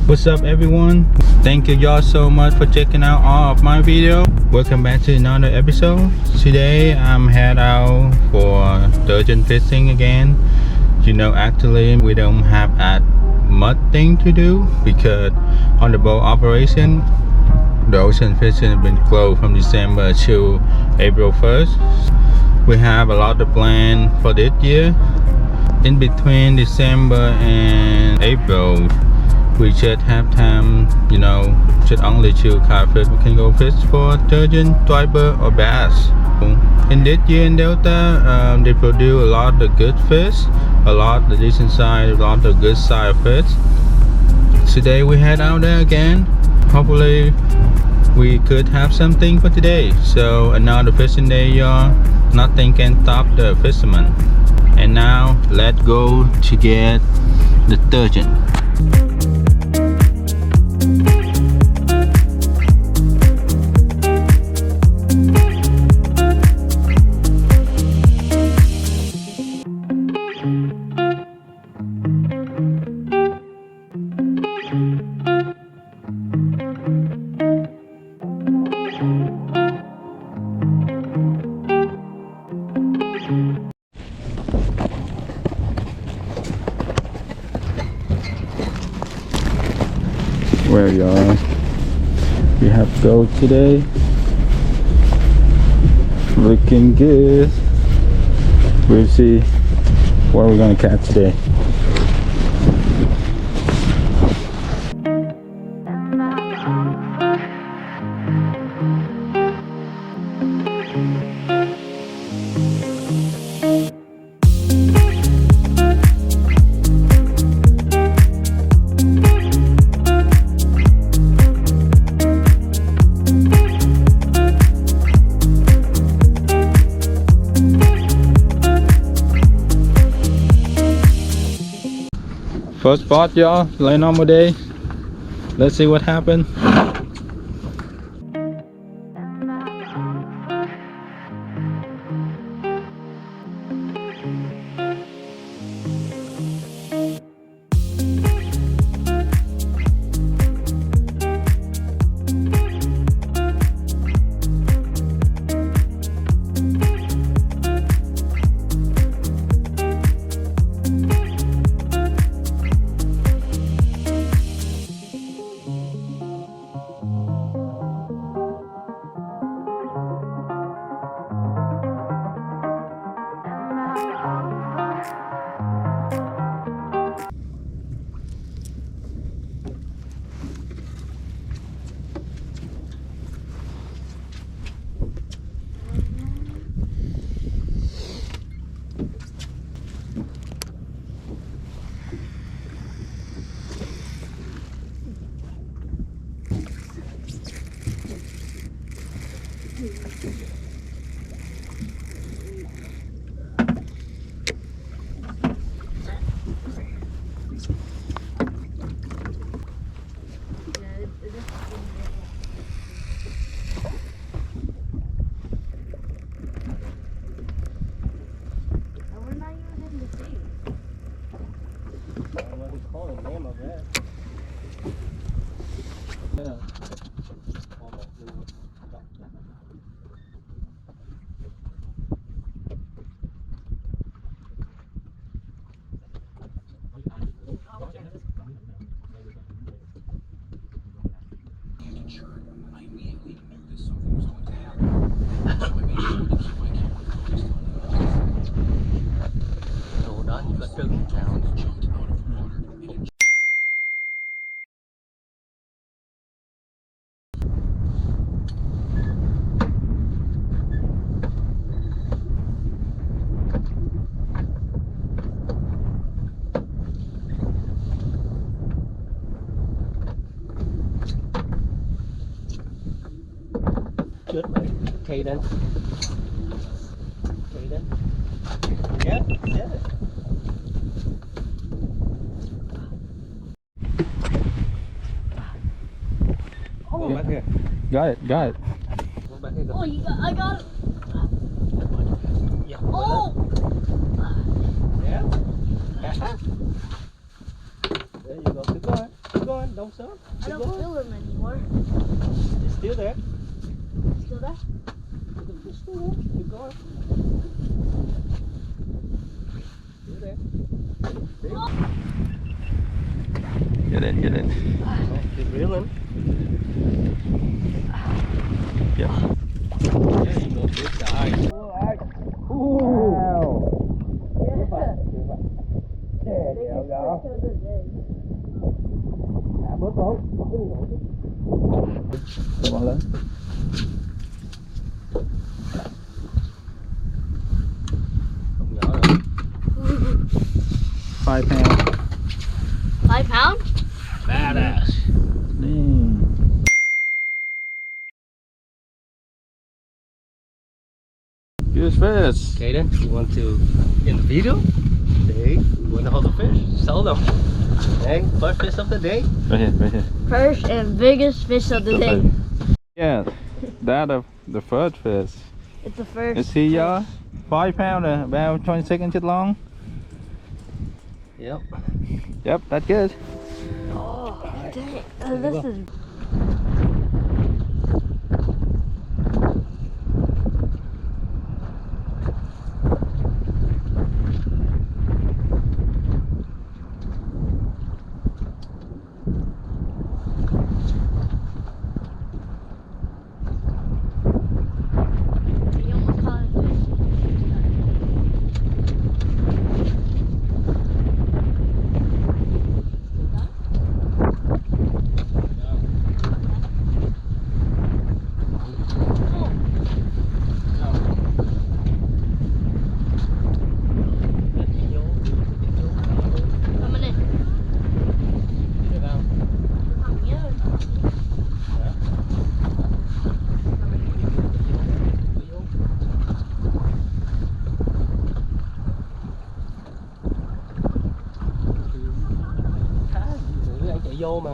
What's up everyone? Thank you y'all so much for checking out all of my video. Welcome back to another episode. Today I'm head out for sturgeon fishing again. You know, actually we don't have much thing to do because on the boat operation the ocean fishing has been closed from December to April 1st. We have a lot of plan for this year. In between December and April, we just have time, you know, just only two catfish. We can go fish for sturgeon, striper or bass. In this year in Delta, they produce a lot of good fish, a lot of decent size, a lot of good size fish. Today we head out there again. Hopefully we could have something for today. So another fishing day, y'all. Nothing can stop the fisherman. And now let's go to get the sturgeon. Where y'all, we have gold today, looking good. We'll see what we're gonna catch today. First spot, y'all, lay normal day. Let's see what happened. Good, Caden. Yep, did it. Oh, back here. Got it. Back here. Oh, I got it. Yeah. Oh! Yeah. There you go. Keep going. Don't stop. I don't feel them anymore. It's still there. Still there? It's still there. Keep going. Still there. Get in, get in. Keep reeling. Yeah. There you go, good guy. Wow. There you go. Bớt con. Bỏ lên. Không nhỏ nữa. 5 pounds. 5 pounds? Badass. Dang. Good fish. Kaden, you want to in the video? Hey, you want to hold the fish? Show them. Hey, first fish of the day. Right here, right here. First and biggest fish of the day. Yeah, that of the first fish. It's the first. You see, y'all? 5 pounder, about 26 inches long. Yep. Yep, that's good. Oh, dang. This is. You almost caught a fish. Coming in. Come here. Anh chạy vô mà.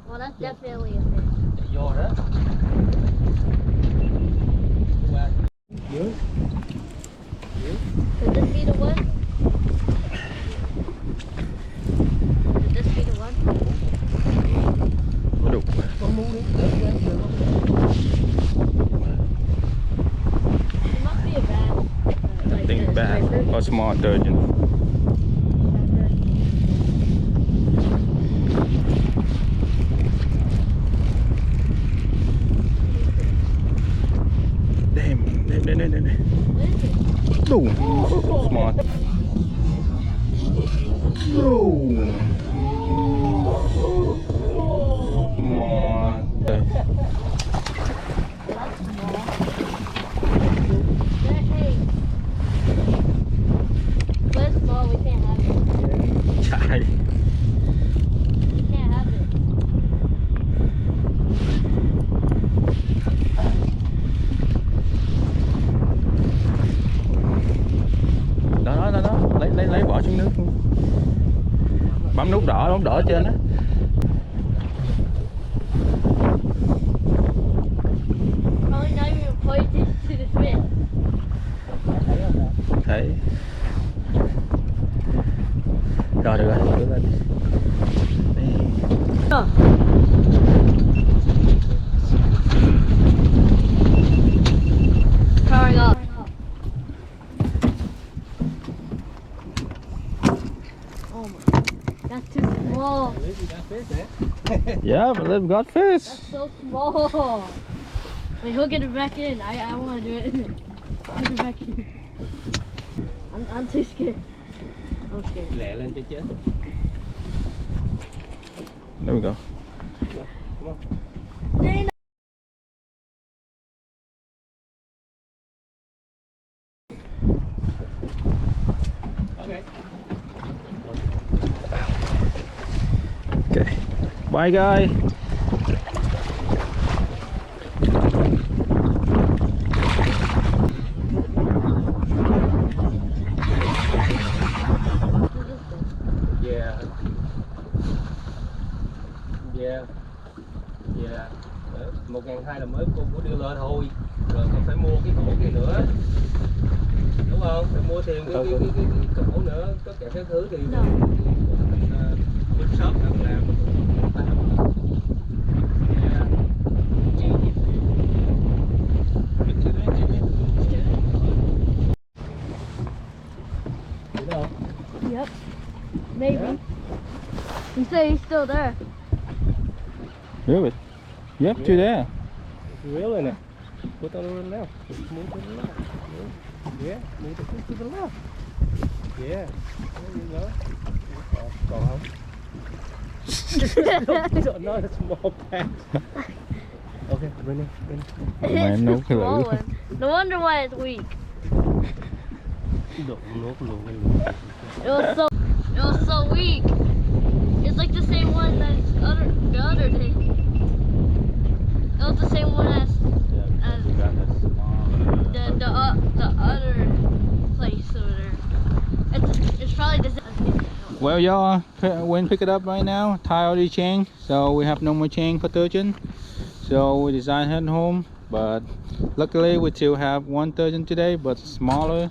Well, that's definitely a fish. Chạy vô đó. Qua dưới. Could this be the one? Could this be the one? Nope. Con mua đi. It must be a bass. I think bass or small sturgeon. Damn. What is it? Ooh, small. That's small. Hey. That's small. We can't have it. Chạy. We can't have it. Đó, lấy bỏ xuống nước. Bấm nút đỏ ở trên á. Probably not even pointed to the fish. Thấy. Rồi được rồi, đưa lên. Oh. Powering up. Oh my. That's too small. Yeah, but they've got fish. That's so small. Wait, he'll get it back in. I want to do it. Get it back in. I'm too scared. I'm scared. Lẹ lên cho chết. There we go. Come on. Dang. Okay. Okay. Bye, guy. Yeah. Yeah. Yeah. Đấy, 1.200 là mới cô đưa lên thôi. Rồi còn phải mua cái cổ kia nữa. Đúng không? Phải mua thêm cái cổ nữa, tất cả các thứ thì shop Yep. Maybe. Yeah. You say he's still there. Really? Yep, Yeah. two there. Reel in it. Put on the left. Just move to the left. Yeah, move the foot to the left. Yeah. There you go. Còn không? Not a small patch. Okay, bring it. Man, no It's a small clue. one. No wonder why it's weak. Đụng nước luôn. It was so weak. It's like the same one as the other day. It was the same one as You got a small. the other place over there. It's probably the same. Well, y'all, went pick it up right now. Tie all the chain, so we have no more chain for sturgeon. So we decided head home, but luckily we still have one sturgeon today, but smaller.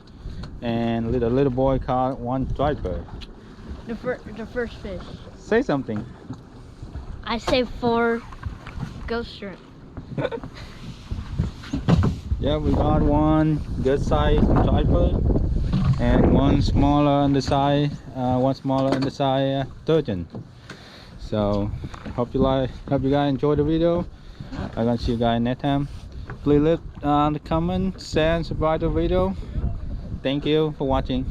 And the little boy caught one striper. The first fish. Say something. I say 4 ghost shrimp. Yeah, we got one good size striper and one smaller on the side, sturgeon. So hope you guys enjoy the video. I'm gonna see you guys next time. Please leave the comment, share, and subscribe to the video. Thank you for watching.